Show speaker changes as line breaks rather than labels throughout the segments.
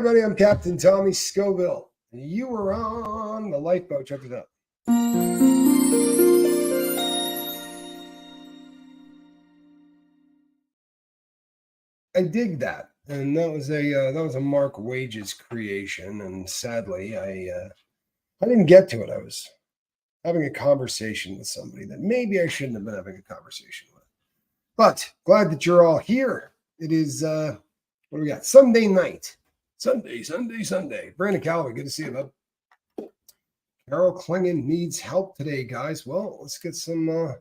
everybody. I'm Captain Tommy Scoville. You were on the Lifeboat. Check it out. I dig that, and that was a Mark Wages creation. And sadly, I didn't get to it. I was having a conversation with somebody that maybe I shouldn't have been having a conversation with. But glad that you're all here. It is what do we got? Sunday night. Sunday. Brandon Calloway, good to see you, bud. Carol Klingon needs help today, guys. Well, let's get some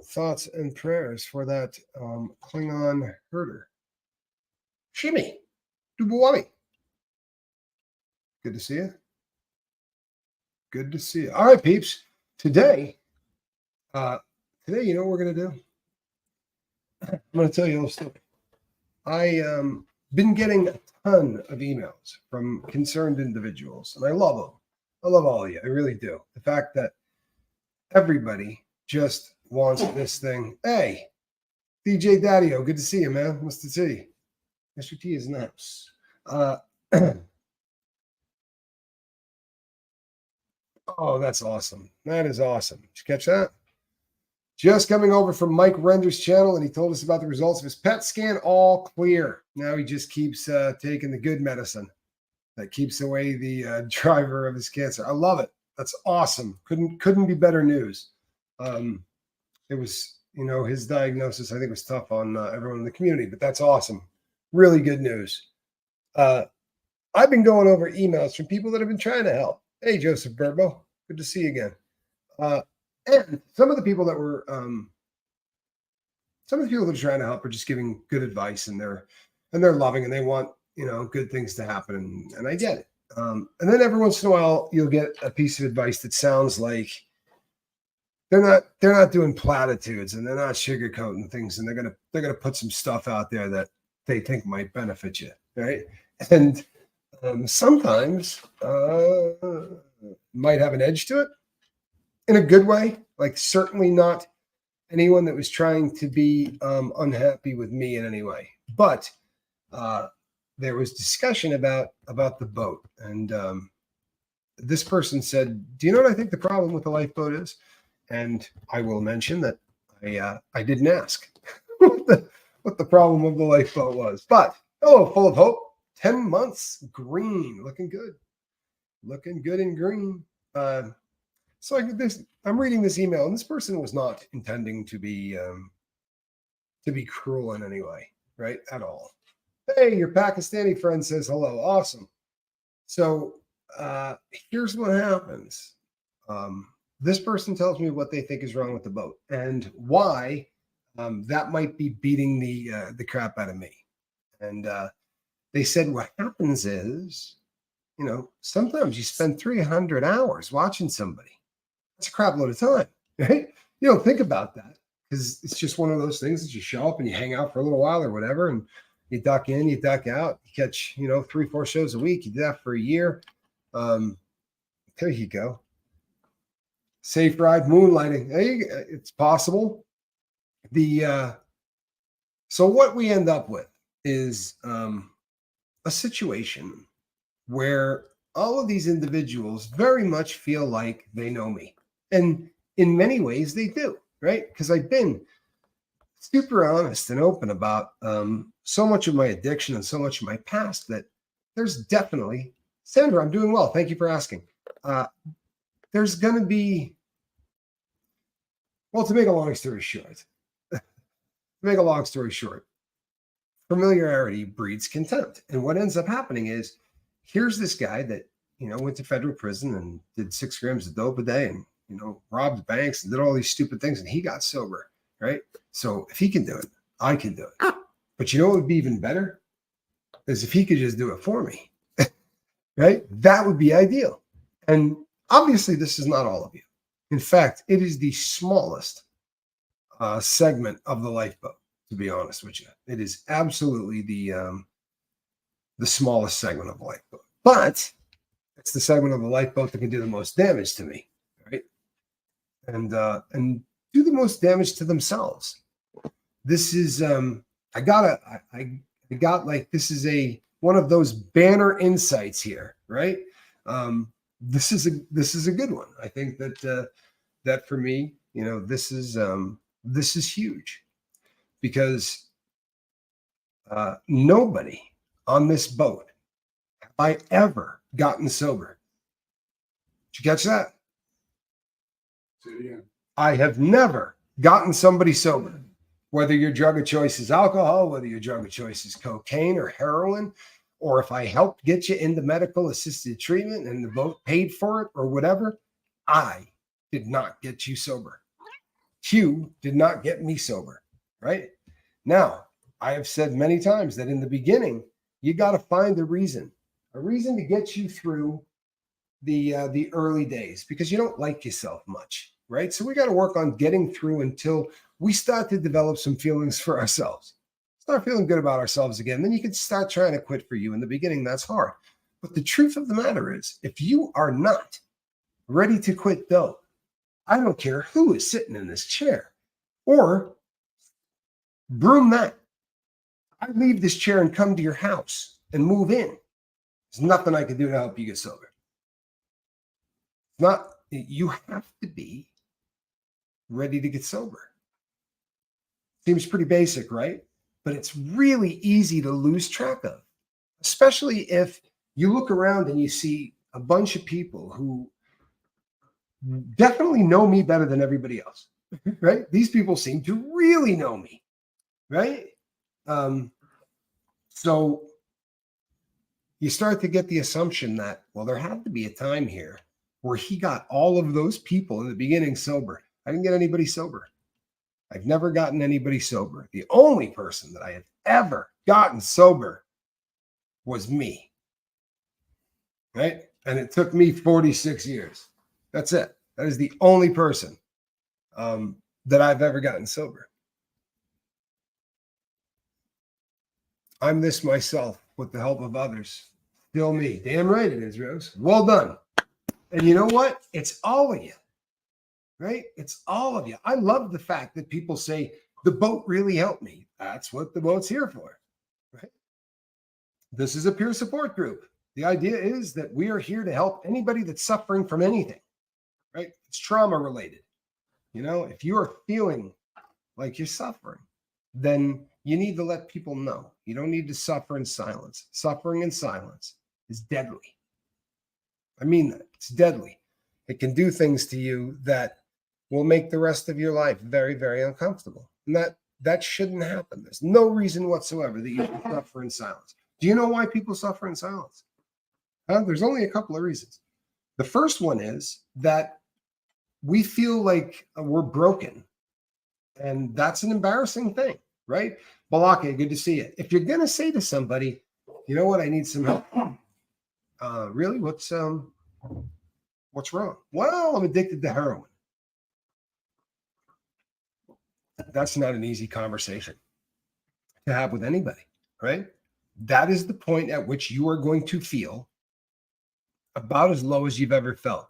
thoughts and prayers for that Klingon herder. Shimmy, Dubuwami. Good to see you. Good to see you. All right, peeps. Today, you know what we're gonna do? I'm gonna tell you a little story. I been getting a ton of emails from concerned individuals, and I love them. I love all of you. I really do. The fact that everybody just wants this thing. Hey, DJ Daddy-O, good to see you, man. Nice to see you. Mr. T is nice. Oh, that's awesome. That is awesome. Did you catch that? Just coming over from Mike Render's channel, and he told us about the results of his PET scan, all clear. Now he just keeps taking the good medicine that keeps away the driver of his cancer. I love it. That's awesome. Couldn't be better news. It was, his diagnosis, I think, was tough on everyone in the community, but that's awesome. Really good news. I've been going over emails from people that have been trying to help. Hey, Joseph Burbo, good to see you again. And some of the people that were, some of the people that are trying to help are just giving good advice, and they're loving, and they want, good things to happen. And I get it. And then every once in a while, you'll get a piece of advice that sounds like they're not doing platitudes, and they're not sugarcoating things, and they're gonna put some stuff out there that they think might benefit you, right? And sometimes might have an edge to it. In a good way, like certainly not anyone that was trying to be unhappy with me in any way. But there was discussion about the boat, and this person said, "Do you know what I think the problem with the lifeboat is?" And I will mention that I didn't ask what the problem of the lifeboat was. But full of hope. 10 months, green, looking good in green. So I'm reading this email, and this person was not intending to be cruel in any way, right? At all. Hey, your Pakistani friend says hello. Awesome. So here's what happens. This person tells me what they think is wrong with the boat and why that might be beating the crap out of me. And they said what happens is, sometimes you spend 300 hours watching somebody. That's a crap load of time, right? You don't think about that because it's just one of those things that you show up and you hang out for a little while or whatever, and you duck in, you duck out, you catch, 3-4 shows a week. You do that for a year. There you go. Safe ride, moonlighting. Hey, it's possible. So what we end up with is a situation where all of these individuals very much feel like they know me. And in many ways they do, right? Because I've been super honest and open about so much of my addiction and so much of my past that there's definitely, Sandra, I'm doing well. Thank you for asking. There's going to be, well, to make a long story short, familiarity breeds contempt. And what ends up happening is, here's this guy that, went to federal prison and did 6 grams of dope a day and, robbed banks and did all these stupid things, and he got sober, right? So if he can do it, I can do it. But what would be even better is if he could just do it for me, right? That would be ideal. And obviously this is not all of you. In fact, it is the smallest segment of the lifeboat, to be honest with you. It is absolutely the smallest segment of the lifeboat. But it's the segment of the lifeboat that can do the most damage to me, right? And do the most damage to themselves. This is this is a one of those banner insights here, right? This is a good one. I think that that for me, this is huge, because nobody on this boat have I ever gotten sober. Did you catch that? I have never gotten somebody sober. Whether your drug of choice is alcohol, whether your drug of choice is cocaine or heroin, or if I helped get you into medical assisted treatment and the boat paid for it or whatever, I did not get you sober. Q did not get me sober, right? Now, I have said many times that in the beginning, you got to find a reason to get you through the early days, because you don't like yourself much, right? So we got to work on getting through until we start to develop some feelings for ourselves, start feeling good about ourselves again. Then you can start trying to quit. For you in the beginning, that's hard. But the truth of the matter is, if you are not ready to quit, though, I don't care who is sitting in this chair, or broom that. I leave this chair and come to your house and move in. There's nothing I can do to help you get sober. You have to be ready to get sober. Seems pretty basic, right? But it's really easy to lose track of, especially if you look around and you see a bunch of people who definitely know me better than everybody else, right? These people seem to really know me, right? So you start to get the assumption that, well, there had to be a time here where he got all of those people in the beginning sober. I didn't get anybody sober. I've never gotten anybody sober. The only person that I have ever gotten sober was me, right? And it took me 46 years. That's it. That is the only person that I've ever gotten sober. I'm this myself with the help of others. Still me. Damn right it is, Rose. Well done. And you know what? It's all of you, right? It's all of you. I love the fact that people say, the boat really helped me. That's what the boat's here for, right? This is a peer support group. The idea is that we are here to help anybody that's suffering from anything, right? It's trauma related. If you are feeling like you're suffering, then you need to let people know. You don't need to suffer in silence. Suffering in silence is deadly. I mean that. It's deadly. It can do things to you that will make the rest of your life very, very uncomfortable. And that shouldn't happen. There's no reason whatsoever that you should suffer in silence. Do you know why people suffer in silence? There's only a couple of reasons. The first one is that we feel like we're broken. And that's an embarrassing thing, right? Balake, good to see you. If you're going to say to somebody, you know what, I need some help. Really? What's wrong? Well, I'm addicted to heroin. That's not an easy conversation to have with anybody, right? That is the point at which you are going to feel about as low as you've ever felt.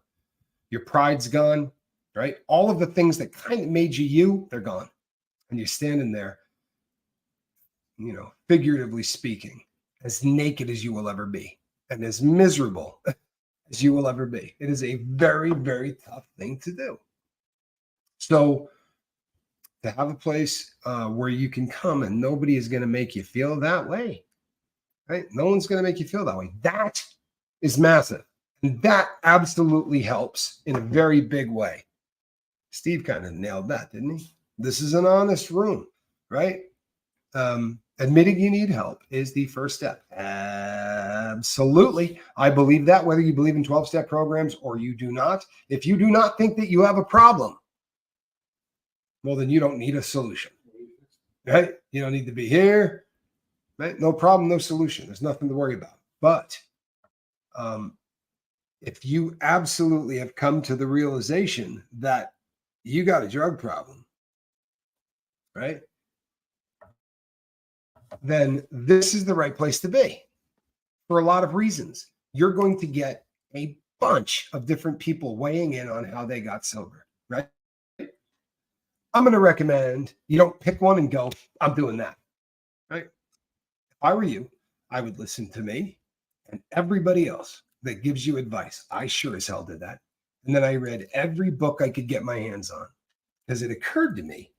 Your pride's gone, right? All of the things that kind of made you, they're gone. And you're standing there, figuratively speaking, as naked as you will ever be and as miserable as you will ever be. It is a very, very tough thing to do. So to have a place where you can come and nobody is going to make you feel that way, right? No one's going to make you feel that way. That is massive. And that absolutely helps in a very big way. Steve kind of nailed that, didn't he? This is an honest room, right? Admitting you need help is the first step. Absolutely. I believe that, whether you believe in 12-step programs or you do not. If you do not think that you have a problem, well, then you don't need a solution, right? You don't need to be here, right? No problem, no solution. There's nothing to worry about. But if you absolutely have come to the realization that you got a drug problem, right? Then this is the right place to be for a lot of reasons. You're going to get a bunch of different people weighing in on how they got sober, right? I'm going to recommend you don't pick one and go, I'm doing that, right? If I were you, I would listen to me and everybody else that gives you advice. I sure as hell did that. And then I read every book I could get my hands on, because it occurred to me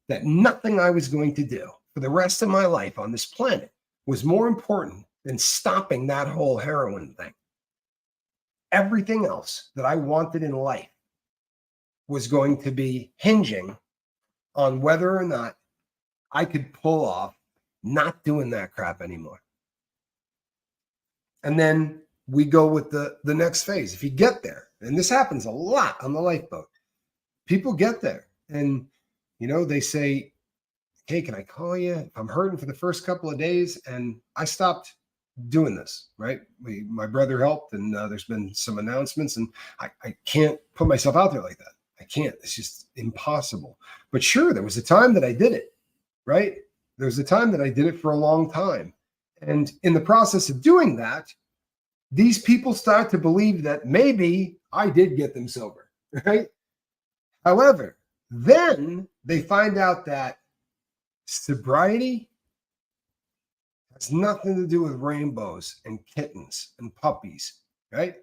that nothing I was going to do for the rest of my life on this planet was more important than stopping that whole heroin thing. Everything else that I wanted in life was going to be hinging on whether or not I could pull off not doing that crap anymore. And then we go with the next phase. If you get there, and this happens a lot on the Lifeboat, people get there and, they say, hey, can I call you if I'm hurting for the first couple of days? And I stopped doing this, right? My brother helped, and there's been some announcements, and I can't put myself out there like that. I can't. It's just impossible. But sure, there was a time that I did it, right? There was a time that I did it for a long time. And in the process of doing that, these people start to believe that maybe I did get them sober, right? However, then they find out that sobriety has nothing to do with rainbows and kittens and puppies, right?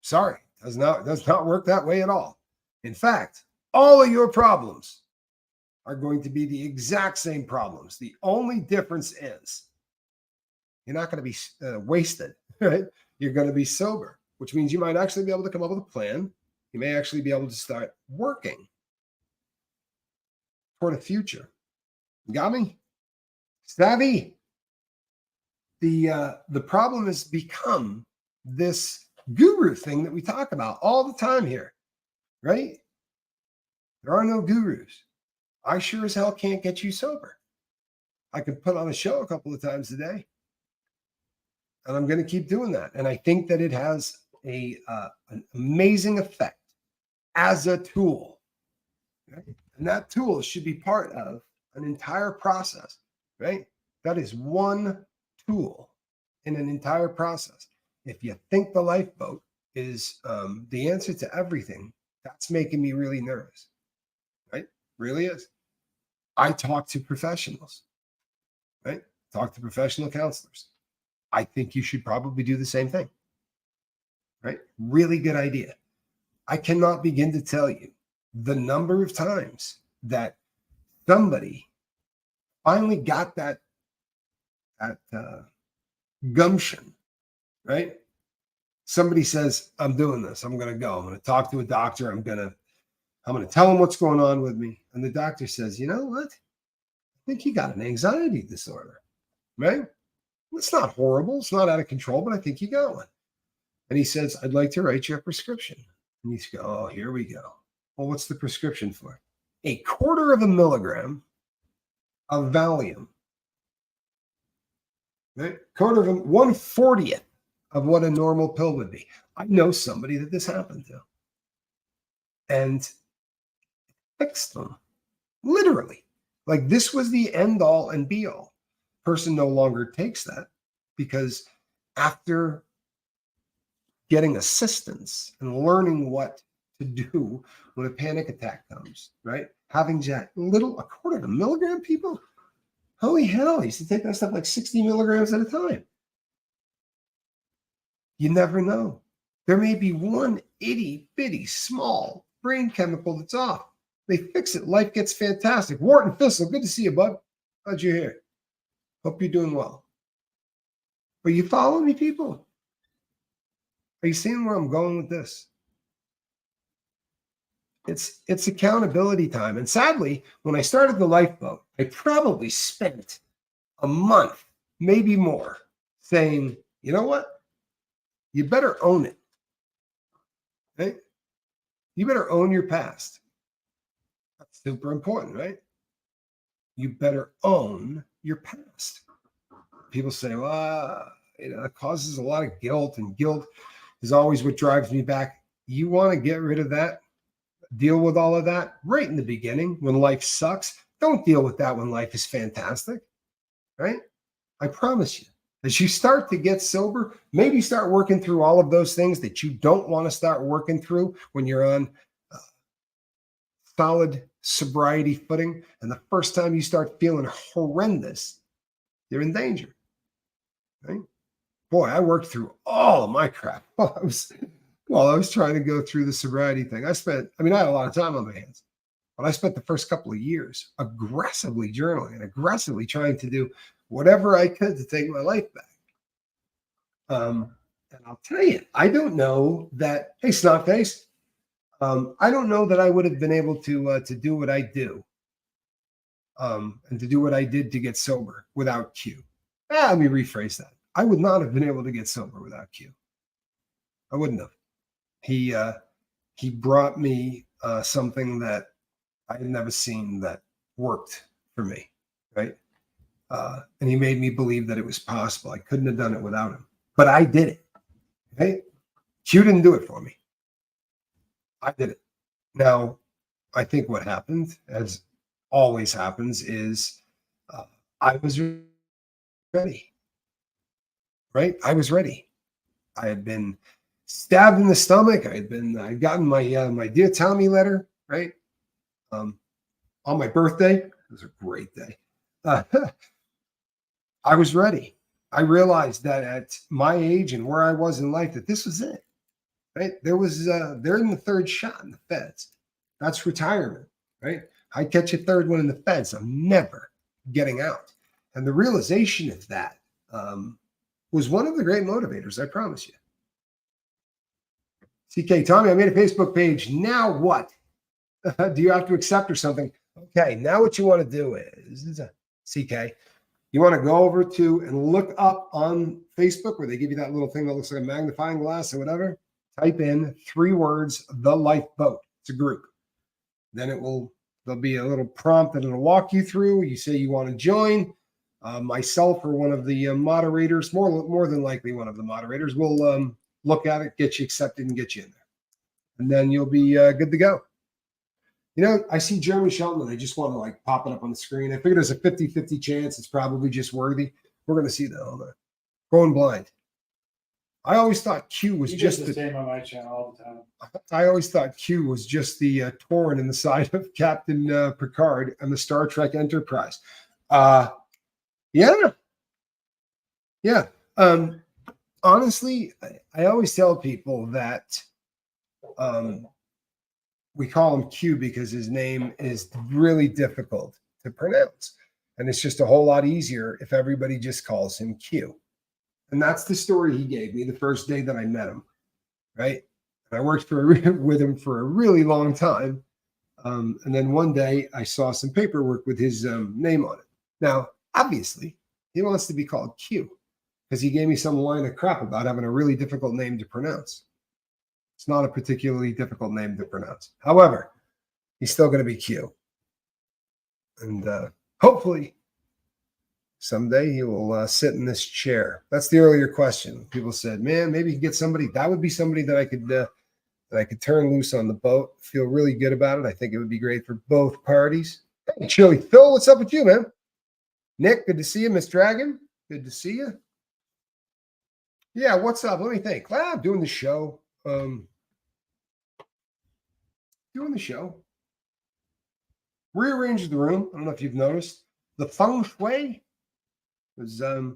Sorry, does not work that way at all. In fact, all of your problems are going to be the exact same problems. The only difference is you're not going to be wasted, right? You're going to be sober, which means you might actually be able to come up with a plan. You may actually be able to start working toward a future. You got me? Savvy? The problem has become this guru thing that we talk about all the time here, right? There are no gurus. I sure as hell can't get you sober. I could put on a show a couple of times a day, and I'm going to keep doing that. And I think that it has an amazing effect as a tool, right? And that tool should be part of an entire process, right? That is one tool in an entire process. If you think the Lifeboat is the answer to everything, that's making me really nervous, right? Really is. I talk to professionals, right? Talk to professional counselors. I think you should probably do the same thing, right? Really good idea. I cannot begin to tell you the number of times that somebody finally got that gumption, right? Somebody says, I'm doing this. I'm going to go. I'm going to talk to a doctor. I'm going to tell him what's going on with me. And the doctor says, you know what? I think you got an anxiety disorder, right? It's not horrible. It's not out of control, but I think you got one. And he says, I'd like to write you a prescription. And you go, oh, here we go. Well, what's the prescription for? 1/4 milligram of Valium. Right? 1/40th of what a normal pill would be. I know somebody that this happened to. And fixed them. Literally. Like this was the end all and be all. Person no longer takes that because after getting assistance and learning what to do when a panic attack comes, right? Having that little 1/4 milligram, people, holy hell, I used to take that stuff like 60 milligrams at a time. You never know. There may be one itty bitty small brain chemical that's off. They fix it. Life gets fantastic. Wharton Thistle, good to see you, bud. Glad you're here. Hope you're doing well. Are you following me, people? Are you seeing where I'm going with this? It's accountability time. And sadly, when I started the Lifeboat, I probably spent a month, maybe more, saying, you know what? You better own it. Right? You better own your past. That's super important, right? You better own your past. People say, well, it causes a lot of guilt, and guilt is always what drives me back. You want to get rid of that? Deal with all of that right in the beginning when life sucks. Don't deal with that when life is fantastic, right? I promise you, as you start to get sober, maybe start working through all of those things that you don't want to start working through when you're on solid sobriety footing. And the first time you start feeling horrendous, you're in danger. Right? Boy, I worked through all of my crap while I was trying to go through the sobriety thing. I had a lot of time on my hands, but I spent the first couple of years aggressively journaling and aggressively trying to do whatever I could to take my life back. And I'll tell you, I don't know that. Hey, Snotface, I don't know that I would have been able to do what I do, and to do what I did to get sober without Q. Let me rephrase that. I would not have been able to get sober without Q. I wouldn't have. He brought me something that I had never seen that worked for me, right? And he made me believe that it was possible. I couldn't have done it without him, but I did it. Right? Q didn't do it for me. I did it. Now, I think what happened, as always happens, is I was ready. Right? I was ready. I had been stabbed in the stomach. I'd gotten my Dear Tommy letter, right? On my birthday. It was a great day. I was ready. I realized that at my age and where I was in life, that this was it. Right? They're in the third shot in the feds. That's retirement, right? I catch a third one in the feds. I'm never getting out. And the realization of that was one of the great motivators, I promise you. CK, Tommy, I made a Facebook page. Now what? Do you have to accept or something? Okay, now what you want to do is CK, you want to go over to and look up on Facebook where they give you that little thing that looks like a magnifying glass or whatever. Type in 3 words, the Lifeboat. It's a group. Then there'll be a little prompt that it'll walk you through. You say you want to join. Myself or one of the moderators, more than likely one of the moderators, will look at it, get you accepted, and get you in there. And then you'll be good to go. You know, I see Jeremy Shelton, and I just want to pop it up on the screen. I figured there's a 50-50 chance it's probably just worthy. We're going to see that. Hold on. Going blind. I always thought Q was just
the same on my channel all the time.
I always thought Q was just the torn in the side of Captain Picard and the Star Trek Enterprise. Yeah. Honestly, I always tell people that we call him Q because his name is really difficult to pronounce. And it's just a whole lot easier if everybody just calls him Q. And that's the story he gave me the first day that I met him, right? And I worked with him for a really long time. And then one day I saw some paperwork with his name on it. Now, obviously, he wants to be called Q because he gave me some line of crap about having a really difficult name to pronounce. It's not a particularly difficult name to pronounce. However, he's still going to be Q. And hopefully someday he will sit in this chair. That's the earlier question. People said, man, maybe you could get somebody. That would be somebody that I could turn loose on the boat, feel really good about it. I think it would be great for both parties. Hey, Chili Phil, what's up with you, man? Nick, good to see you. Miss Dragon, good to see you. Yeah, what's up? Let me think. I'm doing the show. Rearranged the room. I don't know if you've noticed. The feng shui was I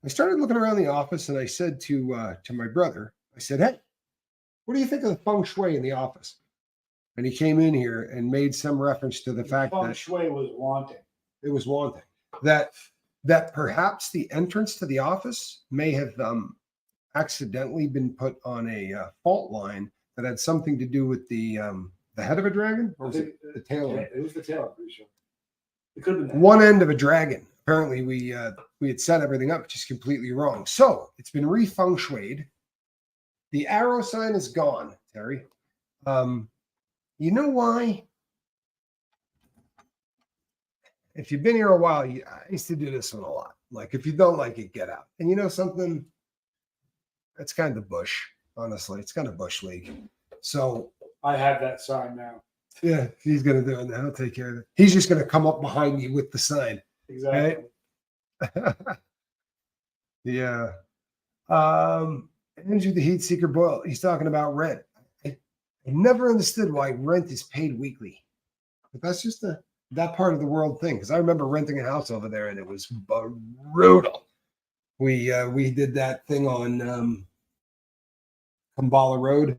started looking around the office and I said to my brother, I said, hey, what do you think of the feng shui in the office? And he came in here and made some reference to the fact that
feng shui was wanting.
It was wanting. That perhaps the entrance to the office may have accidentally been put on a fault line that had something to do with the head of a dragon, or was it the tail?
It was the tail, I'm pretty sure. It could have been
one end of a dragon. Apparently, we had set everything up just completely wrong. So it's been re-feng shuied. The arrow sign is gone, Terry. You know why? If you've been here a while, I used to do this one a lot. Like, if you don't like it, get out. And you know something? It's kind of bush, honestly. It's kind of bush league. So
I have that sign now.
Yeah, he's going to do it now. He'll take care of it. He's just going to come up behind you with the sign.
Exactly.
Right? Yeah. Andrew the Heat Seeker Boyle, he's talking about rent. I never understood why rent is paid weekly. But that's just that part of the world thing. Because I remember renting a house over there and it was brutal. We did that thing on Kumbala Road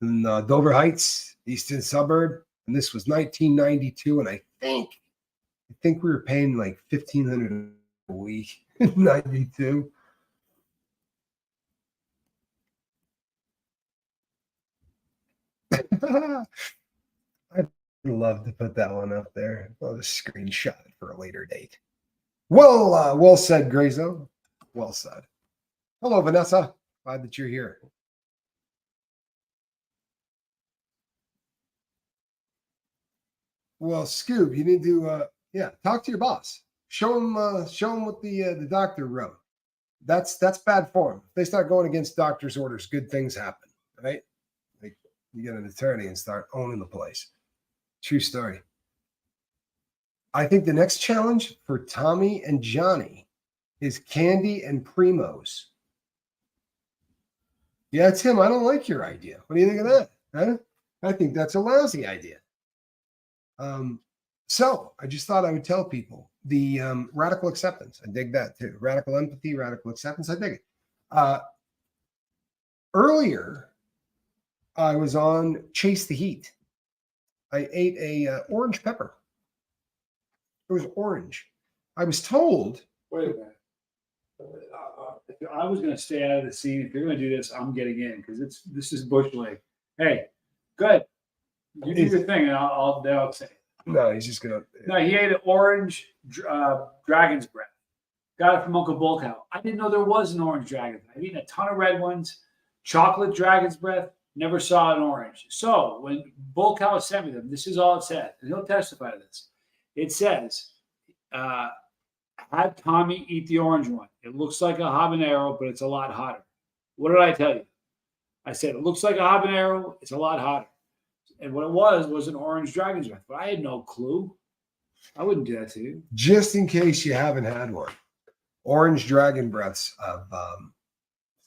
in Dover Heights, Eastern Suburb, and this was 1992, and I think we were paying like $1,500 a week in '92. I'd love to put that one up there. I'll just screenshot it for a later date. Well said, Grayzo. Well said. Hello, Vanessa. Glad that you're here. Well, Scoob, you need to talk to your boss. Show him what the doctor wrote. That's bad form. If they start going against doctor's orders, good things happen, right? Like you get an attorney and start owning the place. True story. I think the next challenge for Tommy and Johnny is Candy and Primos. Yeah, Tim, I don't like your idea. What do you think of that? Huh? I think that's a lousy idea. So I just thought I would tell people the radical acceptance. I dig that too. Radical empathy, radical acceptance. I dig it. Earlier, I was on Chase the Heat. I ate a orange pepper. It was orange. I was told.
Wait a minute. If I was going to stay out of the scene. If you're going to do this, I'm getting in because this is Bush League. Hey, good. You do your thing, and I'll say.
No, he's just gonna.
No, he ate an orange dragon's breath. Got it from Uncle Bull Cow. I didn't know there was an orange dragon's breath. I've eaten a ton of red ones. Chocolate dragon's breath. Never saw an orange. So when Bull Cow sent me them, this is all it said, and he'll testify to this. It says, "Had Tommy eat the orange one. It looks like a habanero, but it's a lot hotter." What did I tell you? I said it looks like a habanero. It's a lot hotter. And what it was an orange dragon's breath. But I had no clue. I wouldn't do that to you.
Just in case you haven't had one, orange dragon breaths have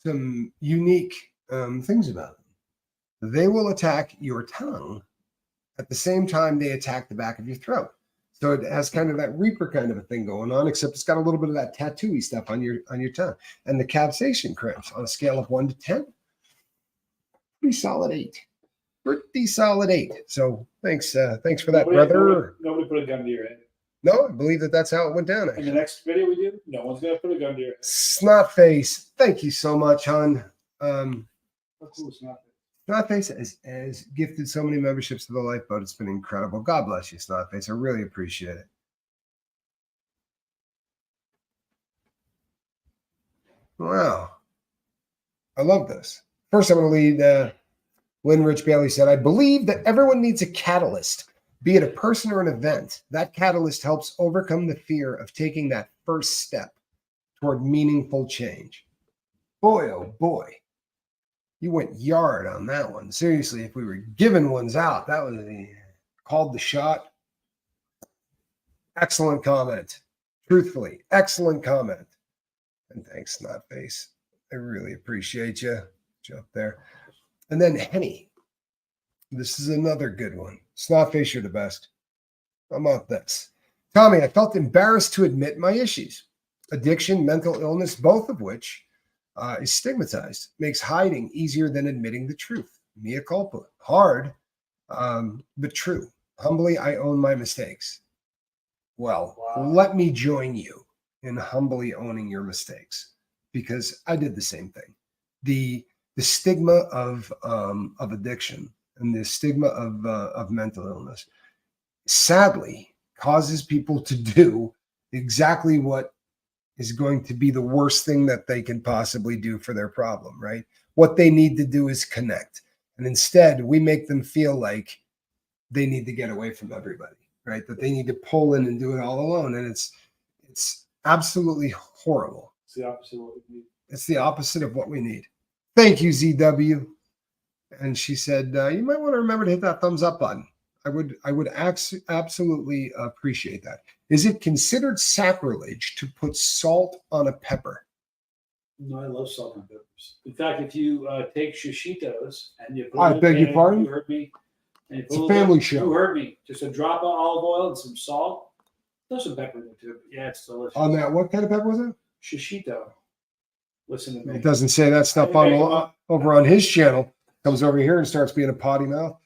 some unique things about them. They will attack your tongue at the same time they attack the back of your throat. So it has kind of that Reaper kind of a thing going on, except it's got a little bit of that tattooy stuff on your tongue. And the capsaicin cramps on a scale of 1 to 10, pretty solid 8. Pretty solid 8. So thanks for that, brother.
Nobody put a gun to your head.
No, I believe that's how it went down.
In the next video we do, no one's gonna put a gun to your head.
Snotface, thank you so much, hon.
What's cool,
Snotface has gifted so many memberships to the Lifeboat. It's been incredible. God bless you, Snotface. I really appreciate it. Wow. I love this. First, I'm going to lead Lynn Rich Bailey said, I believe that everyone needs a catalyst, be it a person or an event. That catalyst helps overcome the fear of taking that first step toward meaningful change. Boy, oh boy. You went yard on that one. Seriously, if we were giving ones out, that was called the shot. Excellent comment. Truthfully, excellent comment. And thanks, Snotface. I really appreciate you. Up there. And then Henny. This is another good one. Snotface, you're the best. How about this? Tommy, I felt embarrassed to admit my issues. Addiction, mental illness, both of which is stigmatized. Makes hiding easier than admitting the truth. Mea culpa. Hard, but true. Humbly, I own my mistakes. Well, Let me join you in humbly owning your mistakes, because I did the same thing. The stigma of addiction and the stigma of mental illness sadly causes people to do exactly what is going to be the worst thing that they can possibly do for their problem, right? What they need to do is connect. And instead, we make them feel like they need to get away from everybody, right? That they need to pull in and do it all alone. And it's absolutely horrible.
It's the opposite of what we need.
It's the opposite of what we need. Thank you, ZW. And she said, you might want to remember to hit that thumbs up button. I would absolutely appreciate that. Is it considered sacrilege to put salt on a pepper?
No, I love salt and peppers. In fact, if you take shishitos and you put
I beg your pardon?
You heard me. And you
It's a family show.
You heard me. Just a drop of olive oil and some salt. Throw some pepper into it. Yeah, it's delicious.
On that, what kind of pepper was it?
Shishito. Listen to me.
It doesn't say that stuff
I make 'em up.
over on his channel. Comes over here and starts being a potty mouth.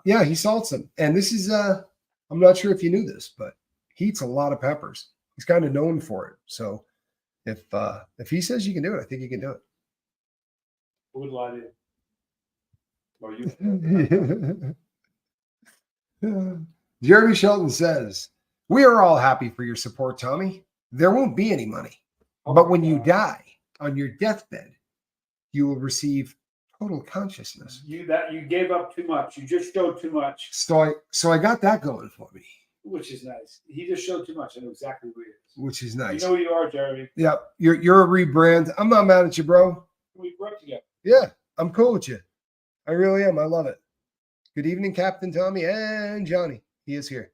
Yeah, he salts them. And this is I'm not sure if you knew this, but he eats a lot of peppers. He's kind of known for it. So if he says you can do it, I think you can do it.
Who would lie to you?
Jeremy Shelton says, "We are all happy for your support, Tommy. There won't be any money. But when you die on your deathbed, you will receive total consciousness."
You gave up too much. You just showed too much.
So I got that going for me.
Which is nice. He just showed too much. I know exactly who he is.
Which is nice.
You know who you are, Jeremy.
Yeah, you're a rebrand. I'm not mad at you, bro.
We grew up together.
Yeah, I'm cool with you. I really am. I love it. Good evening, Captain Tommy and Johnny. He is here.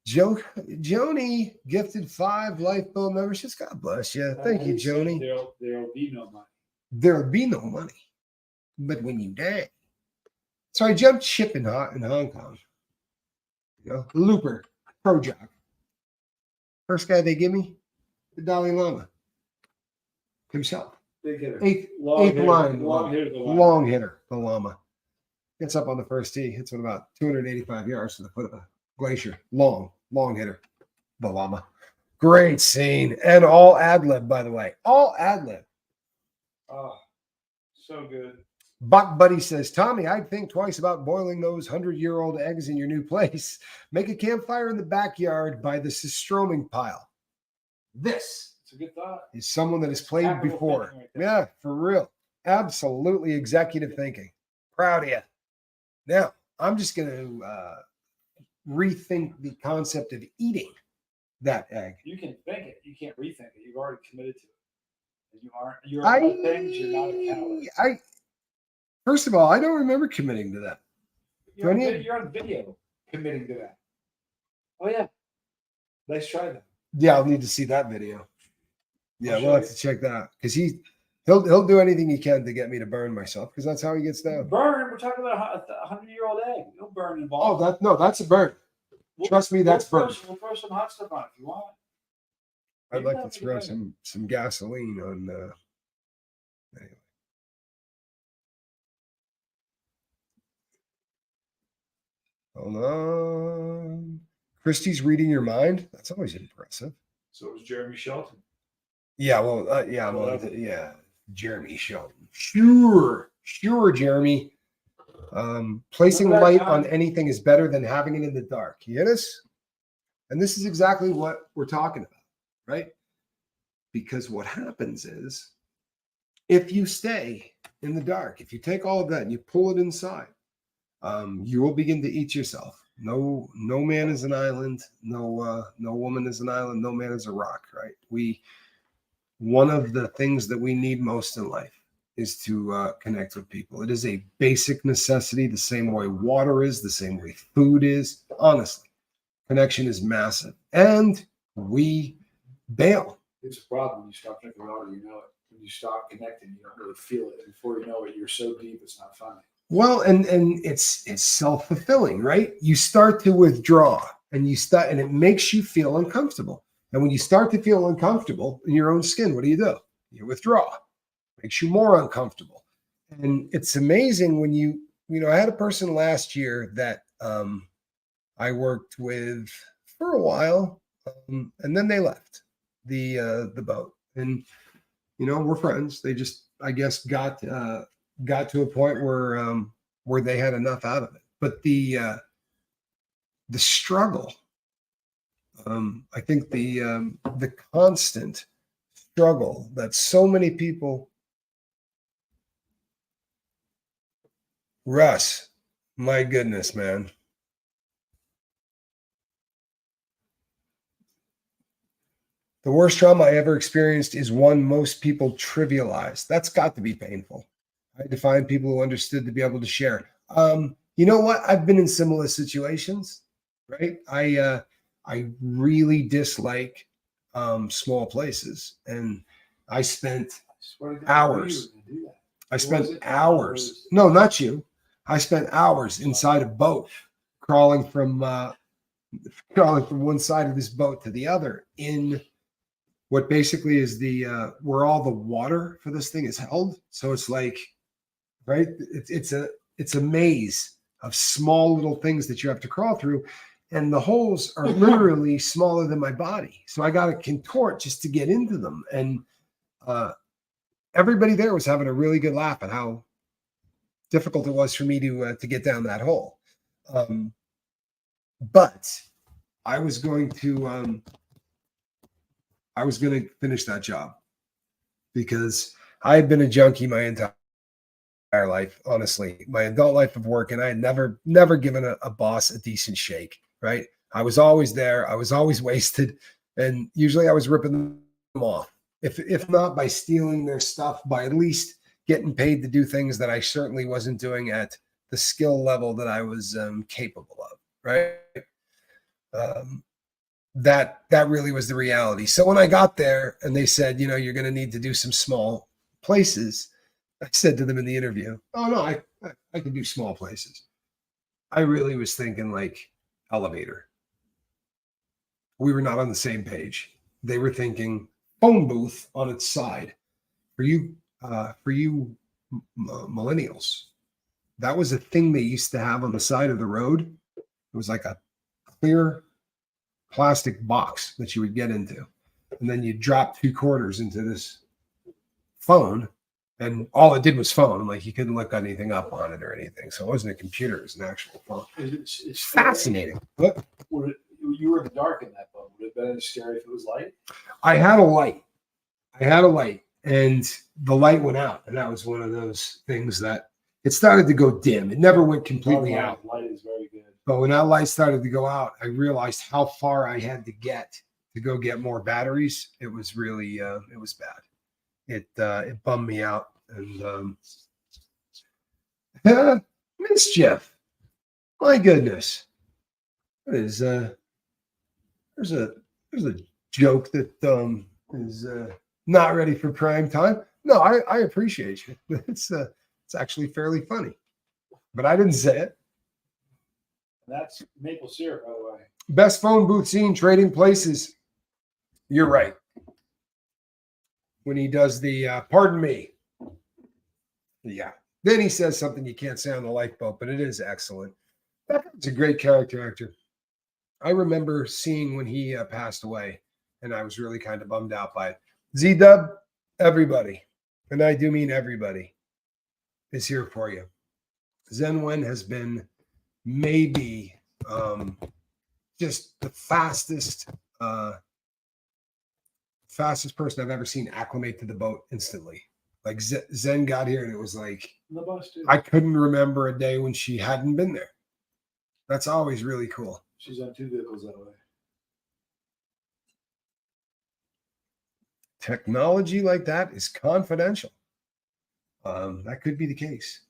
Joni gifted 5 Lifeboat memberships. God bless you. Thank you, Joni.
There'll be no money.
There'll be no money. But when you die. So I jumped ship in Hong Kong. You know, Looper, Pro Jock. First guy they give me, the Dalai Lama himself.
Big hitter.
Eighth line. Long hitter, the Lama. Gets up on the first tee, hits with about 285 yards to the foot of a glacier. Long hitter, the Lama. Great scene. And all ad-lib, by the way. All ad-lib.
Oh, so good.
Buck Buddy says, Tommy, I'd think twice about boiling those 100-year-old eggs in your new place. Make a campfire in the backyard by the Sistroming pile. This
It's a good thought.
is someone that has played
Capital
before.
thinking right there.
Yeah, for real. Absolutely executive thinking. Proud of you. Now, I'm just going to rethink the concept of eating that egg.
You can think it. You can't rethink it. You've already committed to it. You're on things. You're not a coward.
First of all, I don't remember committing to that.
You're on video committing to that. Oh yeah. Nice try though.
Yeah, I'll need to see that video. Yeah,
I'll
we'll
show
have
you.
to check that out because he'll do anything he can to get me to burn myself because that's how he gets down.
Burn. We're talking about a 100-year-old egg. No burn involved.
That's a burn. Trust me, that's burn.
We'll throw some hot stuff on it if you want.
I'd like to throw some gasoline on. Anyway. Hold on. Christy's reading your mind. That's always impressive.
So it was Jeremy Shelton.
Yeah, yeah. Jeremy Shelton. Sure, Jeremy. Placing light on anything is better than having it in the dark. You get us? And this is exactly what we're talking about, right? Because what happens is if you stay in the dark, if you take all of that and you pull it inside, you will begin to eat yourself. No man is an island. No woman is an island. No man is a rock, right? One of the things that we need most in life is to connect with people. It is a basic necessity, the same way water is, the same way food is. Honestly, connection is massive. And we bail.
It's a problem when you stop drinking water, you know it. When you stop connecting, you don't really feel it. Before you know it, you're so deep, it's not funny.
Well, and it's self-fulfilling, right? You start to withdraw and it makes you feel uncomfortable. And when you start to feel uncomfortable in your own skin, what do? You withdraw. Makes you more uncomfortable. And it's amazing when I had a person last year that I worked with for a while, and then they left the boat. And we're friends. They just, I guess, got to a point where they had enough out of it. But the struggle, I think the constant struggle that so many people, Russ, my goodness, man. The worst trauma I ever experienced is one most people trivialize. That's got to be painful. I had to find people who understood to be able to share. You know what? I've been in similar situations, right? I really dislike small places, and I spent hours. No, not you. I spent hours inside a boat, crawling from one side of this boat to the other in what basically is the where all the water for this thing is held. So it's like, right, it's a maze of small little things that you have to crawl through, and the holes are literally smaller than my body. So I got to contort just to get into them, and everybody there was having a really good laugh at how difficult it was for me to get down that hole. But I was going to finish that job because I had been a junkie my entire life, honestly, my adult life of work, and I had never given a boss a decent shake. Right? I was always there. I was always wasted, and usually I was ripping them off. If not by stealing their stuff, by at least getting paid to do things that I certainly wasn't doing at the skill level that I was capable of. Right? That really was the reality. So when I got there and they said, you're going to need to do some small places, I said to them in the interview, oh no, I can do small places. I really was thinking like elevator. We were not on the same page. They were thinking phone booth on its side. For you millennials, that was a thing they used to have on the side of the road. It was like a clear plastic box that you would get into, and then you drop 2 quarters into this phone, and all it did was phone. Like you couldn't look anything up on it or anything, so it wasn't a computer; it was an actual phone. It's fascinating. What?
You were in the dark in that phone. Would it have been as scary if it was light?
I had a light, and the light went out, and that was one of those things that it started to go dim. It never went completely out.
Light is very good.
But when that light started to go out, I realized how far I had to get to go get more batteries. It was really, it was bad. It bummed me out, and mischief. My goodness, there's a joke that is not ready for prime time. No, I appreciate you. It's actually fairly funny, but I didn't say it.
That's maple syrup, by the way.
Best phone booth scene, Trading Places. You're right. When he does the pardon me. Yeah. Then he says something you can't say on the Lifeboat, but it is excellent. It's a great character actor. I remember seeing when he passed away, and I was really kind of bummed out by it. Z-Dub, everybody, and I do mean everybody, is here for you. Zen Wen has been maybe just the fastest person I've ever seen acclimate to the boat instantly. Like Zen got here and it was like
the bus too.
I couldn't remember a day when she hadn't been there. That's always really cool.
She's on 2 vehicles that way.
Technology like that is confidential. That could be the case.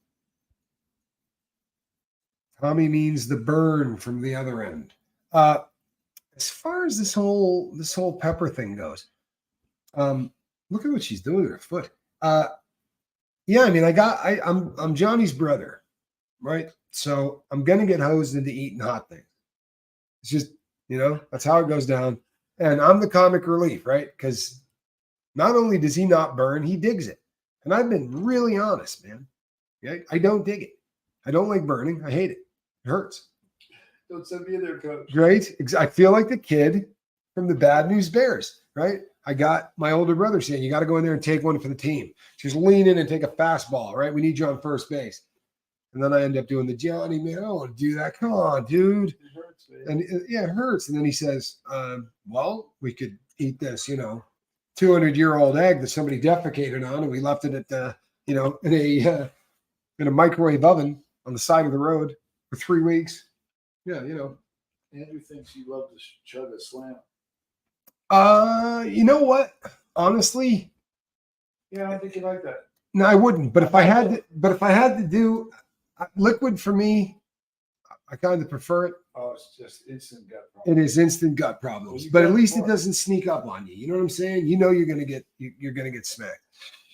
Tommy means the burn from the other end. As far as this whole pepper thing goes, look at what she's doing with her foot. Yeah, I mean, I'm Johnny's brother, right? So I'm gonna get hosed into eating hot things. It's just, that's how it goes down. And I'm the comic relief, right? Because not only does he not burn, he digs it. And I've been really honest, man. Yeah, I don't dig it. I don't like burning. I hate it. It hurts.
Don't send me in there, coach.
Right? I feel like the kid from the Bad News Bears, right? I got my older brother saying, you got to go in there and take one for the team. Just lean in and take a fastball, right? We need you on first base. And then I end up doing the Johnny, man, I don't want to do that. Come on, dude.
It hurts, man.
And it hurts. And then he says, well, we could eat this, 200-year-old egg that somebody defecated on, and we left it at in a microwave oven on the side of the road for 3 weeks. Yeah,
Andrew thinks you love to chug a slam.
You know what? Honestly,
yeah, I don't think you like that.
No, I wouldn't. But if I had to do liquid for me, I kind of prefer it.
Oh, it's just instant gut problems.
It is instant gut problems, but at least it doesn't sneak up on you. You know what I'm saying? You're gonna get smacked.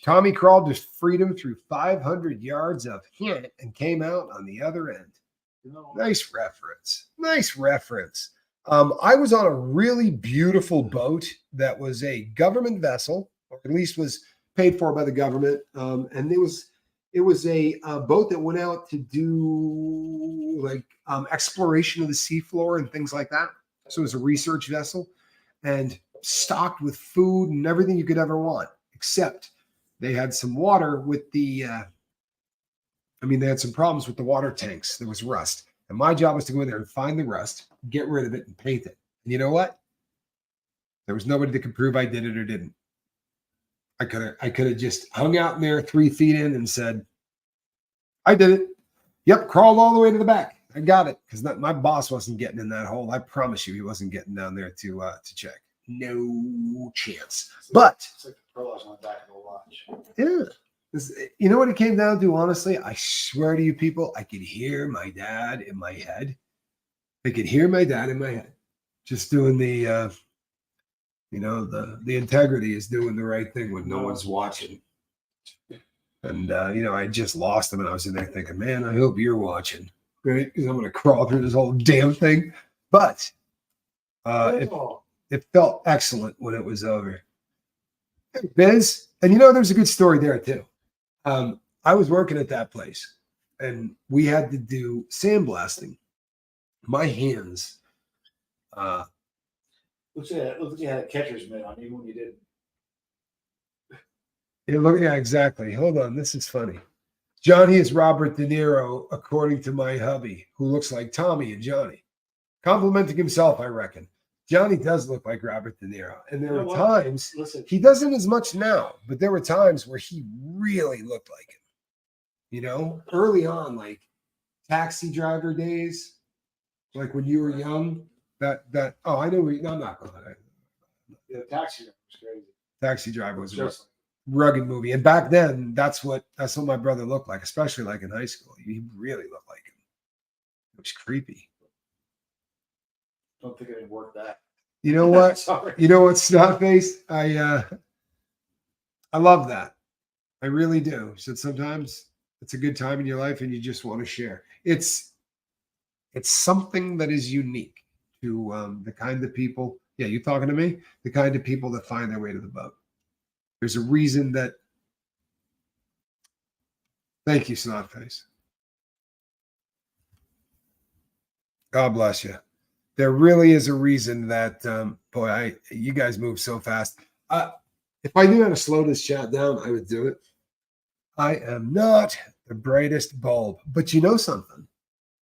Tommy crawled to freedom through 500 yards of hit and came out on the other end. Nice reference. I was on a really beautiful boat that was a government vessel, or at least was paid for by the government. And it was a boat that went out to do like exploration of the seafloor and things like that. So it was a research vessel and stocked with food and everything you could ever want, except they had some water with the, they had some problems with the water tanks. There was rust. And my job was to go in there and find the rust, get rid of it, and paint it. And you know what? There was nobody that could prove I did it or didn't. I could have just hung out in there 3 feet in and said, I did it. Yep, crawled all the way to the back. I got it. Because my boss wasn't getting in that hole. I promise you, he wasn't getting down there to check. No chance. But
it's like the pillows on the back of the watch.
Yeah. You know what it came down to, honestly? I swear to you people, I could hear my dad in my head. I could hear my dad in my head. Just doing the the integrity is doing the right thing when no one's watching. And, I just lost him and I was in there thinking, man, I hope you're watching, right? Because I'm going to crawl through this whole damn thing. But it felt excellent when it was over. Biz, and there's a good story there too. I was working at that place and we had to do sandblasting. My hands.
Looks like you had a catcher's mitt on even when you didn't.
Yeah, exactly. Hold on. This is funny. Johnny is Robert De Niro, according to my hubby, who looks like Tommy and Johnny. Complimenting himself, I reckon. Johnny does look like Robert De Niro. And there were times, he doesn't as much now, but there were times where he really looked like him. Early on, like taxi driver days, like when you were young, I know. I'm not going to.
Yeah, Taxi Driver was crazy.
Taxi Driver was a rugged movie. And back then, that's what my brother looked like, especially like in high school. He really looked like him. It was creepy.
Don't think I didn't work that.
You know what? You know what, Snotface? I love that. I really do. So sometimes it's a good time in your life and you just want to share. It's something that is unique to the kind of people. Yeah, you talking to me? The kind of people that find their way to the boat. There's a reason that. Thank you, Snotface. God bless you. There really is a reason that, you guys move so fast. If I knew how to slow this chat down, I would do it. I am not the brightest bulb, but you know something?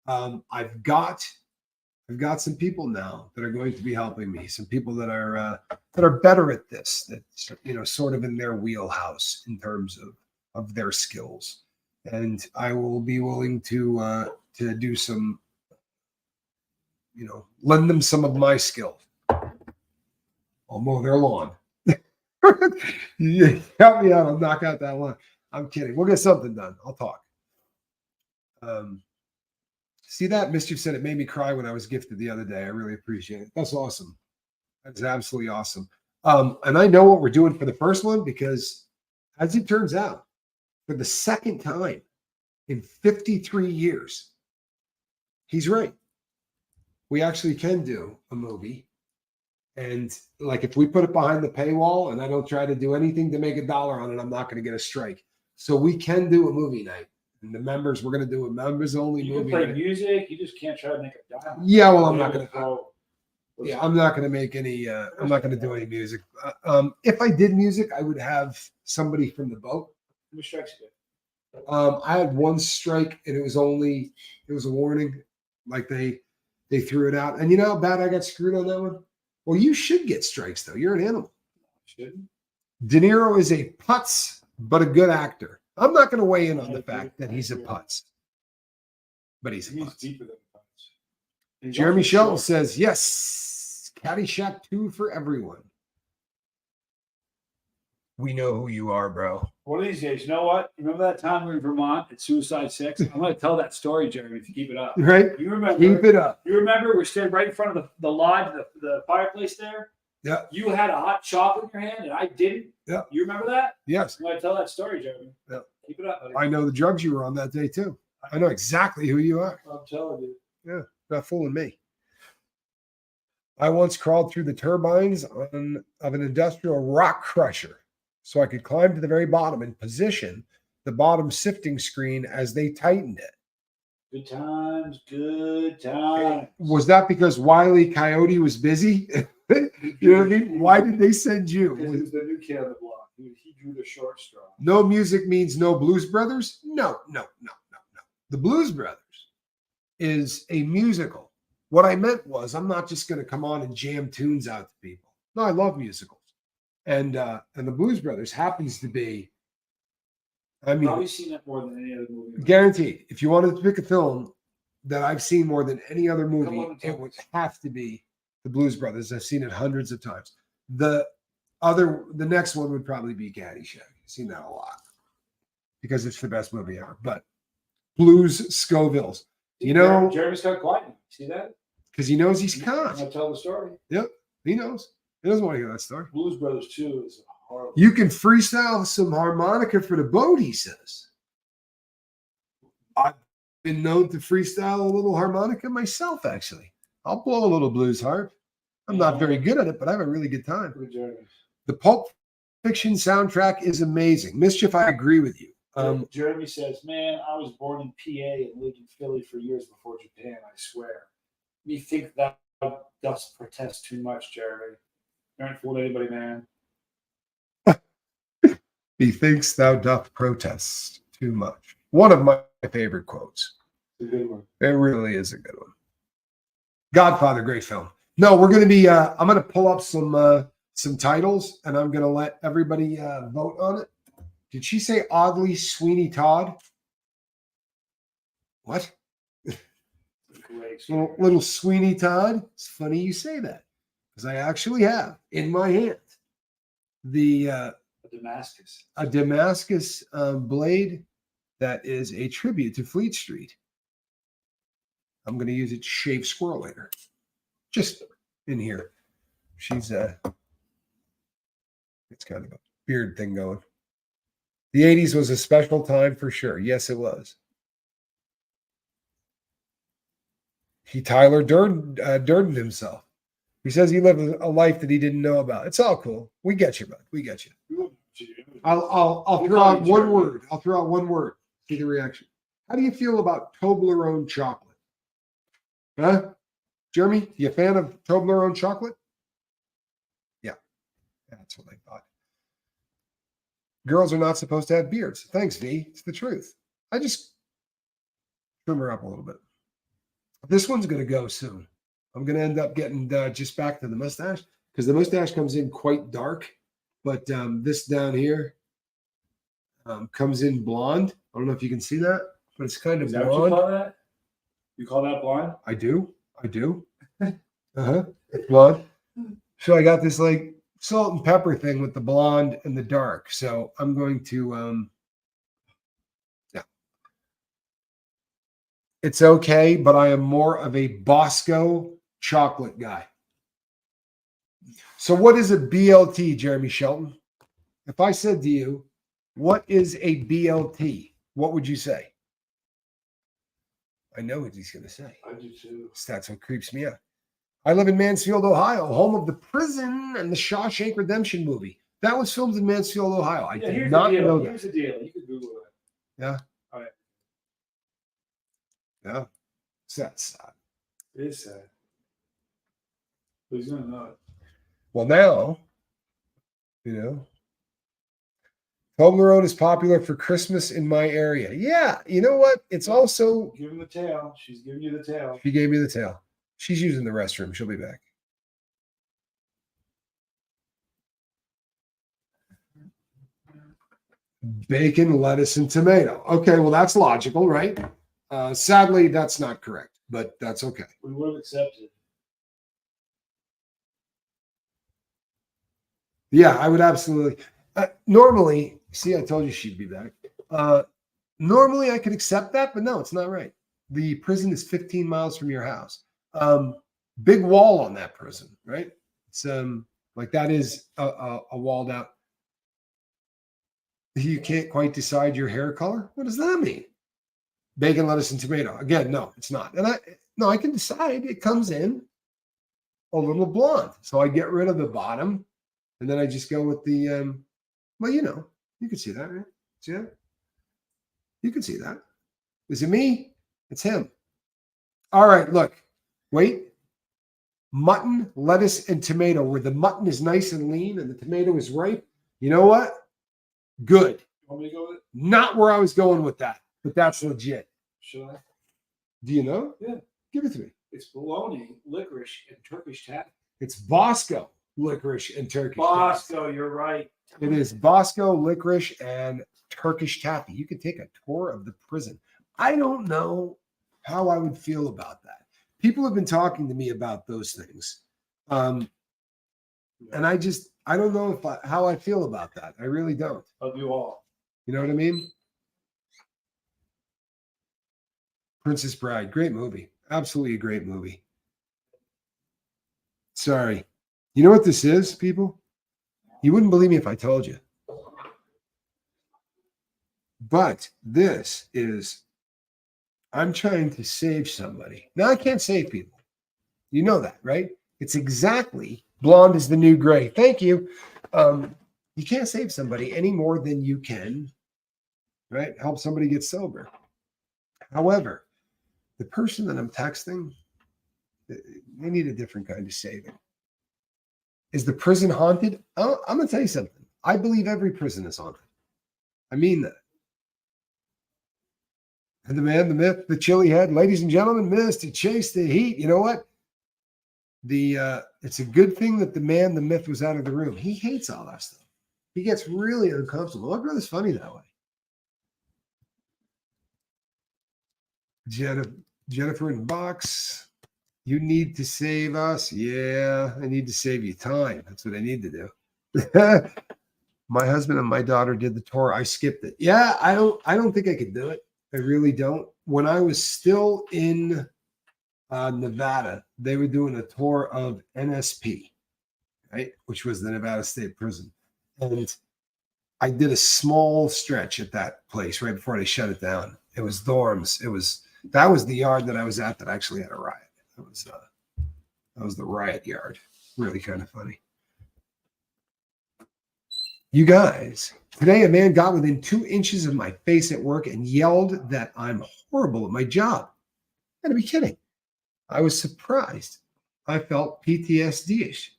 I've got some people now that are going to be helping me. Some people that are better at this. That sort of in their wheelhouse in terms of their skills, and I will be willing to do some. Lend them some of my skill. I'll mow their lawn. You help me out. I'll knock out that lawn. I'm kidding. We'll get something done. I'll talk. See that? Mischief said it made me cry when I was gifted the other day. I really appreciate it. That's awesome. That's absolutely awesome. And I know what we're doing for the first one because, as it turns out, for the second time in 53 years, he's right. We actually can do a movie. And like if we put it behind the paywall and I don't try to do anything to make $1 on it, I'm not going to get a strike. So we can do a movie night. And the members, we're going to do a members only movie.
You can play
night.
Music. You just can't try to make a dime.
Yeah, well, I'm not going to. Yeah, I'm not going to make any. I'm not going to do any music. If I did music, I would have somebody from the boat.
How many strikes you get?
I had 1 strike, and it was a warning. Like they threw it out. And you know how bad I got screwed on that one? Well, you should get strikes, though. You're an animal.
Shouldn't.
De Niro is a putz, but a good actor. I'm not going to weigh in on the fact that he's a putz. But he's a putz.
Deeper than putz.
Jeremy Shelton says, yes, Caddyshack 2 for everyone. We know who you are, bro.
One of these days, you know what? Remember that time we were in Vermont at Suicide 6? I'm going to tell that story, Jeremy, if you keep it up.
Right?
You remember?
Keep it up.
You remember we're standing right in front of the lodge, the fireplace there?
Yeah.
You had a hot chocolate in your hand and I didn't.
Yeah.
You remember that?
Yes.
I'm going to tell that story, Jeremy.
Yeah.
Keep it up, buddy.
I know the drugs you were on that day, too. I know exactly who you are.
I'm telling you.
Yeah. Not fooling me. I once crawled through the turbines of an industrial rock crusher so I could climb to the very bottom and position the bottom sifting screen as they tightened it.
Good times, good times.
Was that because Wile E. Coyote was busy? You know what I mean? Why did they send you?
Because he was the new kid on the block. He drew the short straw.
No music means no Blues Brothers? No. The Blues Brothers is a musical. What I meant was I'm not just going to come on and jam tunes out to people. No, I love musicals. And the Blues Brothers happens to be, I mean,
Probably seen that more than any other movie.
guaranteed. If you wanted to pick a film that I've seen more than any other movie, it would have to be the Blues Brothers. I've seen it hundreds of times. The next one would probably be Caddyshack. I've seen that a lot because it's the best movie ever. But Blues Scovilles, you know,
Jeremy's got quiet. See that?
because he knows he's
I'm
con.
gonna tell the story.
Yep, he knows. He doesn't want to hear that story.
Blues Brothers 2 is horrible.
You can freestyle some harmonica for the boat, he says. I've been known to freestyle a little harmonica myself, actually. I'll blow a little blues harp. I'm not very good at it, but I have a really good time.
Good Jeremy.
The Pulp Fiction soundtrack is amazing. Mischief, I agree with you.
Jeremy says, "Man, I was born in PA and lived in Philly for years before Japan. I swear. Me think that does protest too much, Jeremy. You aren't fooling anybody, man."
He thinks thou doth protest too much. One of my favorite quotes.
It's a good one.
It really is a good one. Godfather, great film. No, we're going to be. I'm going to pull up some titles, and I'm going to let everybody vote on it. Did she say oddly Sweeney Todd? What?
Great.
Little Sweeney Todd. It's funny you say that because I actually have in my hand the
Damascus.
a Damascus blade that is a tribute to Fleet Street. I'm going to use it to shave squirrel later. Just in here. She's it's kind of a beard thing going. The 80s was a special time for sure. Yes, it was. He Tyler Durden himself. He says he lived a life that he didn't know about. It's all cool. We get you, bud. We get you. I'll throw out one word. I'll throw out one word. See the reaction. How do you feel about Toblerone chocolate? Huh? Jeremy, you a fan of Toblerone chocolate? Yeah. That's what I thought. Girls are not supposed to have beards. Thanks, V. It's the truth. I just trim her up a little bit. This one's going to go soon. I'm going to end up getting just back to the mustache because the mustache comes in quite dark. But this down here comes in blonde. I don't know if you can see that, but it's kind of
Is that what you
blonde.
call that? You call that blonde?
I do. It's blonde. So I got this like salt and pepper thing with the blonde and the dark. So I'm going to yeah. It's okay, but I am more of a Bosco chocolate guy. So what is a BLT, Jeremy Shelton? If I said to you, what is a BLT? What would you say? I know what he's going to say.
I do too.
That's what creeps me out. I live in Mansfield, Ohio, home of the prison and the Shawshank Redemption movie. That was filmed in Mansfield, Ohio. I did not know that.
Here's the deal. You could Google it.
Yeah.
All right.
Yeah. That's sad.
It is sad. But he's going to know it.
Well, now, you know, Toblerone is popular for Christmas in my area. Yeah. You know what? It's also.
Give him the tail. She's giving you the tail.
She gave me the tail. She's using the restroom. She'll be back. Bacon, lettuce, and tomato. Okay, well, that's logical, right? Sadly, that's not correct, but that's okay.
We would have accepted.
Yeah, I would absolutely. Normally, see, I told you she'd be back. Normally, I could accept that, but no, it's not right. The prison is 15 miles from your house. Big wall on that prison, right? It's like that is a walled out. You can't quite decide your hair color. What does that mean? Bacon, lettuce, and tomato. Again, no, it's not. And I can decide. It comes in. a little blonde. So I get rid of the bottom, and then I just go with the well, you know, you can see that, right? See that? You can see that. Is it me? It's him. All right, look. Wait. Mutton, lettuce, and tomato, where the mutton is nice and lean and the tomato is ripe. You know what? Good.
You want me to go with it?
Not where I was going with that, but that's legit.
Should I?
Do you know?
Yeah.
Give it to me.
It's bologna, licorice, and Turkish taffy.
It's Bosco, licorice, and Turkish taffy.
Bosco, you're right.
It is Bosco, licorice, and Turkish taffy. You could take a tour of the prison. I don't know how I would feel about that. People have been talking to me about those things. And I don't know how I feel about that. I really don't.
I'll do all.
You know what I mean? Princess Bride, great movie. Absolutely a great movie. Sorry. You know what this is, people? You wouldn't believe me if I told you. But this is, I'm trying to save somebody. Now, I can't save people. You know that, right? It's exactly blonde is the new gray. Thank you. You can't save somebody any more than you can, right? Help somebody get sober. However, the person that I'm texting, they need a different kind of saving. Is the prison haunted? I'm going to tell you something. I believe every prison is haunted. I mean that. And the man, the myth, the chili head, ladies and gentlemen, Mr. Chase the Heat. You know what? It's a good thing that the man, the myth was out of the room. He hates all that stuff. He gets really uncomfortable. My brother's funny that way. Jennifer in box. You need to save us. Yeah, I need to save you time. That's what I need to do. My husband and my daughter did the tour. I skipped it. Yeah, I don't think I could do it. I really don't. When I was still in Nevada, they were doing a tour of NSP, right, which was the Nevada State Prison, and I did a small stretch at that place right before they shut it down. It was dorms. That was the yard that I was at that actually had a riot. That was the riot yard. Really kind of funny. You guys, today a man got within 2 inches of my face at work and yelled that I'm horrible at my job. Gotta be kidding. I was surprised. I felt PTSD-ish.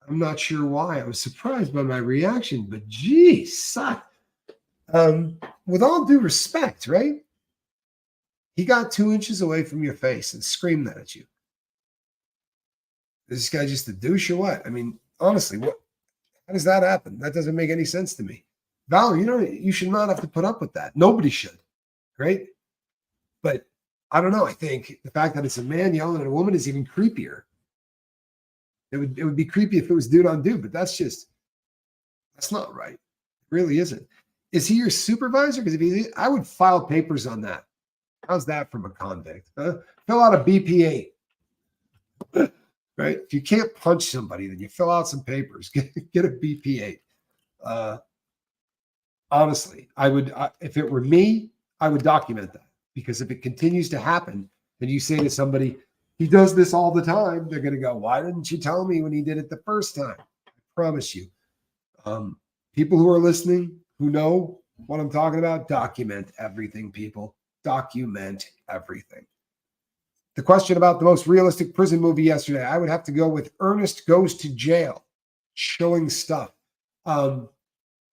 I'm not sure why. I was surprised by my reaction, but geez, son. With all due respect, right? He got 2 inches away from your face and screamed that at you. Is this guy just a douche or what? I mean, honestly, how does that happen? That doesn't make any sense to me. Valerie, you should not have to put up with that. Nobody should, right? But I don't know. I think the fact that it's a man yelling at a woman is even creepier. It would be creepy if it was dude on dude, but that's not right. It really isn't. Is he your supervisor? Because I would file papers on that. How's that from a convict? Huh? Fill out a BP8. Right? If you can't punch somebody, then you fill out some papers. Get a BP8. Honestly, I would. If it were me, I would document that, because if it continues to happen, and you say to somebody, "He does this all the time," they're going to go, "Why didn't you tell me when he did it the first time?" I promise you. People who are listening, who know what I'm talking about, document everything. People, document everything. The question about the most realistic prison movie yesterday, I would have to go with Ernest Goes to Jail, showing stuff.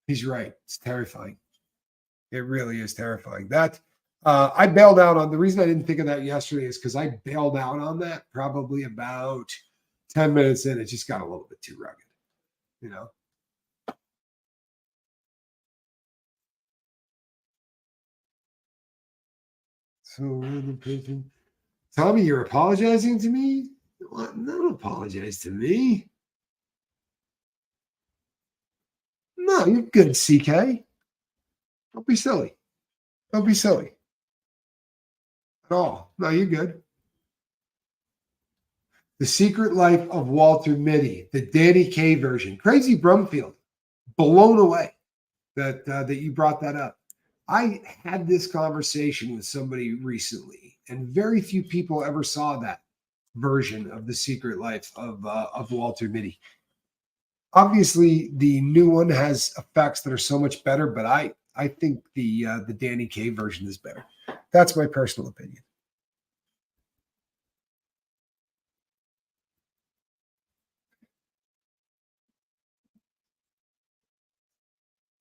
He's right. It's terrifying. It really is terrifying. That I bailed out on. The reason I didn't think of that yesterday is because I bailed out on that probably about 10 minutes in. It just got a little bit too rugged, you know. So in the prison. Tommy, you're apologizing to me? What? Don't apologize to me. No, you're good, CK. Don't be silly. Don't be silly. At all. No, you're good. The Secret Life of Walter Mitty, the Danny Kaye version. Crazy Brumfield. Blown away that you brought that up. I had this conversation with somebody recently, and very few people ever saw that. version of The Secret Life of Walter Mitty. Obviously, the new one has effects that are so much better, but I think the Danny Kaye version is better. That's my personal opinion.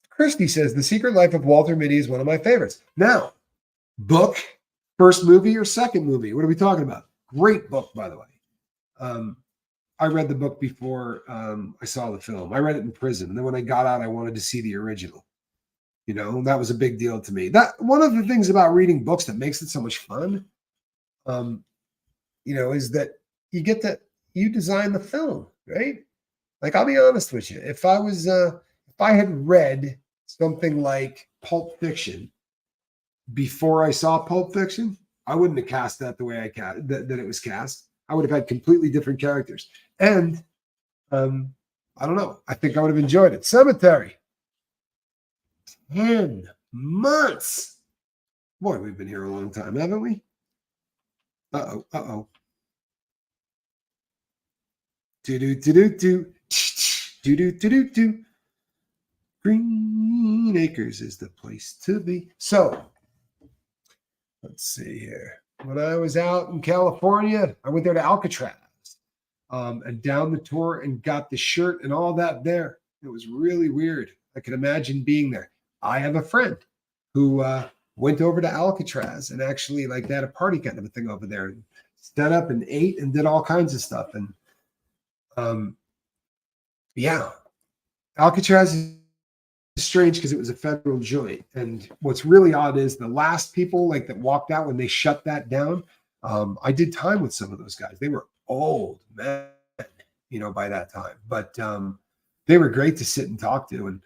Christy says, The Secret Life of Walter Mitty is one of my favorites. Now, book, first movie or second movie? What are we talking about? Great book, by the way. I read the book before I saw the film. I read it in prison. And then when I got out, I wanted to see the original. You know, that was a big deal to me. That one of the things about reading books that makes it so much fun, you know, is that you design the film, right? Like, I'll be honest with you. If I had read something like Pulp Fiction before I saw Pulp Fiction, I wouldn't have cast that the way that it was cast. I would have had completely different characters. And I don't know. I think I would have enjoyed it. Cemetery. 10 months. Boy, we've been here a long time, haven't we? Uh-oh. Do-do-do-do-do. Green Acres is the place to be. So, let's see here. When I was out in California, I went there to Alcatraz and down the tour and got the shirt and all that there. It was really weird. I could imagine being there. I have a friend who went over to Alcatraz and actually like they had a party kind of a thing over there and stood up and ate and did all kinds of stuff. And yeah, Alcatraz is strange because it was a federal joint. And what's really odd is the last people like that walked out when they shut that down. I did time with some of those guys. They were old men, you know, by that time, but they were great to sit and talk to. And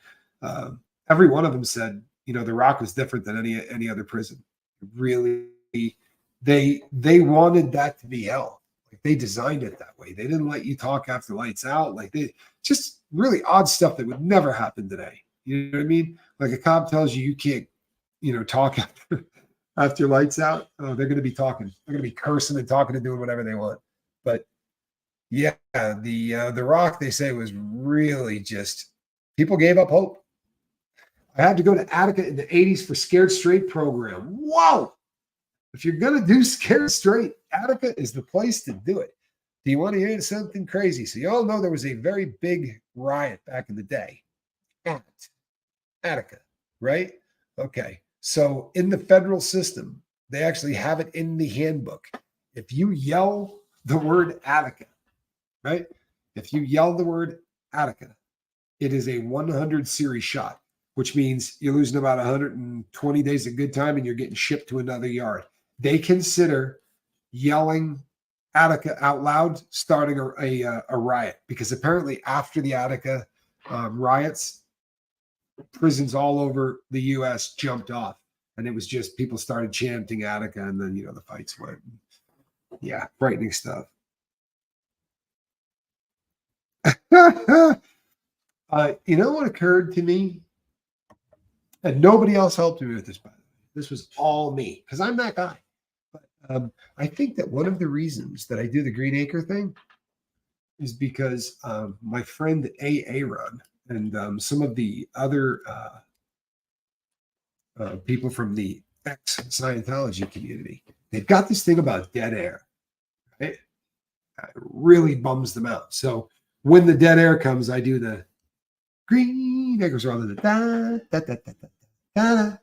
every one of them said, you know, the Rock was different than any other prison. Really, they wanted that to be hell. Like they designed it that way. They didn't let you talk after lights out. Like they just really odd stuff that would never happen today. You know what I mean? Like a cop tells you can't, you know, talk after lights out. Oh, they're going to be talking. They're going to be cursing and talking and doing whatever they want. But yeah, the Rock, they say, was really just people gave up hope. I had to go to Attica in the 80s for Scared Straight program. Wow. If you're going to do Scared Straight, Attica is the place to do it. Do you want to hear something crazy? So you all know there was a very big riot back in the day at Attica, right? Okay. So in the federal system, they actually have it in the handbook. If you yell the word Attica, right? If you yell the word Attica, it is a 100 series shot, which means you're losing about 120 days of good time and you're getting shipped to another yard. They consider yelling Attica out loud starting a riot because apparently after the Attica riots, prisons all over the U.S. jumped off, and it was just people started chanting Attica, and then, you know, the fights went. Yeah, frightening stuff. You know what occurred to me? And nobody else helped me with this, by the way. This was all me, because I'm that guy. But I think that one of the reasons that I do the Green Acre thing is because my friend Aaron and some of the other people from the ex-Scientology community, they've got this thing about dead air. Right? It really bums them out. So when the dead air comes, I do the Green Acres rather than da da da da da da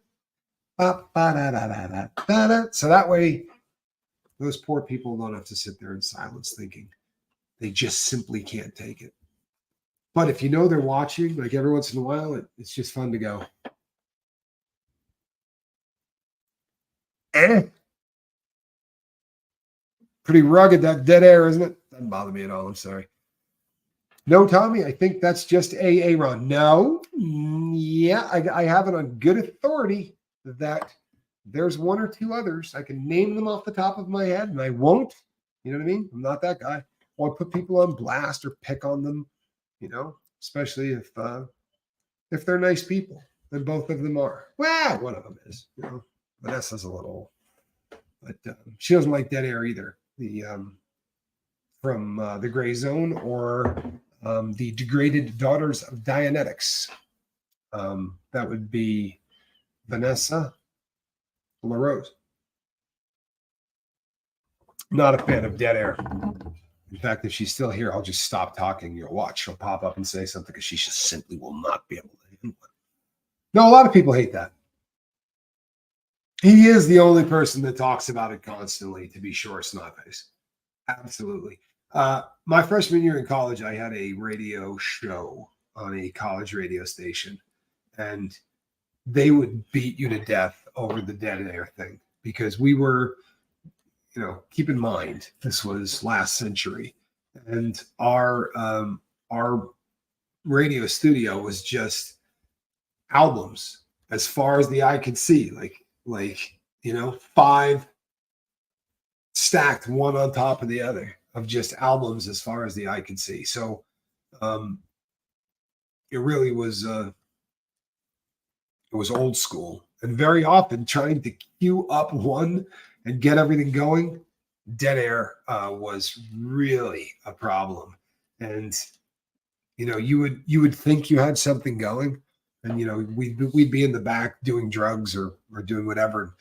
da da da da. So that way, those poor people don't have to sit there in silence thinking. They just simply can't take it. But if you know they're watching, like every once in a while, it's just fun to go. Pretty rugged, that dead air, isn't it? Doesn't bother me at all. I'm sorry. No, Tommy, I think that's just Aaron. No. Yeah, I have it on good authority that there's one or two others. I can name them off the top of my head, and I won't. You know what I mean? I'm not that guy. I want to put people on blast or pick on them, you know, especially if they're nice people. Then both of them are. Well, one of them is, you know. Vanessa's a little, but she doesn't like dead air either. from the Gray Zone, or the Degraded Daughters of Dianetics. That would be Vanessa LaRose. Not a fan of dead air. In fact, if she's still here, I'll just stop talking. You'll watch. She'll pop up and say something because she just simply will not be able to handle it. No, a lot of people hate that. He is the only person that talks about it constantly, to be sure, Snotface. Absolutely. My freshman year in college, I had a radio show on a college radio station, and they would beat you to death over the dead air thing because we were, keep in mind, this was last century, and our radio studio was just albums as far as the eye could see, like 5 stacked one on top of the other of just albums as far as the eye could see. So it really was it was old school, and very often trying to queue up one and get everything going, dead air was really a problem. And you would think you had something going, and we'd be in the back doing drugs or doing whatever.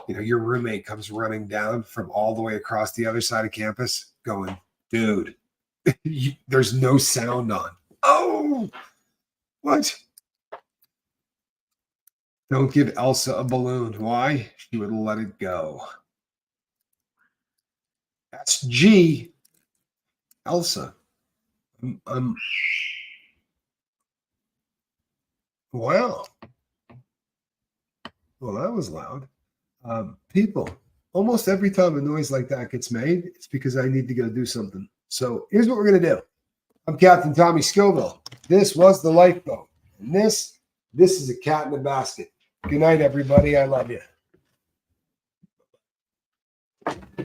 Your roommate comes running down from all the way across the other side of campus going, dude, there's no sound on. Oh, what? Don't give Elsa a balloon. Why? She would let it go. That's G. Elsa. Wow. Well, that was loud. People, almost every time a noise like that gets made, it's because I need to go do something. So here's what we're going to do. I'm Captain Tommy Scoville. This was the Lifeboat. And this is a cat in a basket. Good night, everybody. I love you.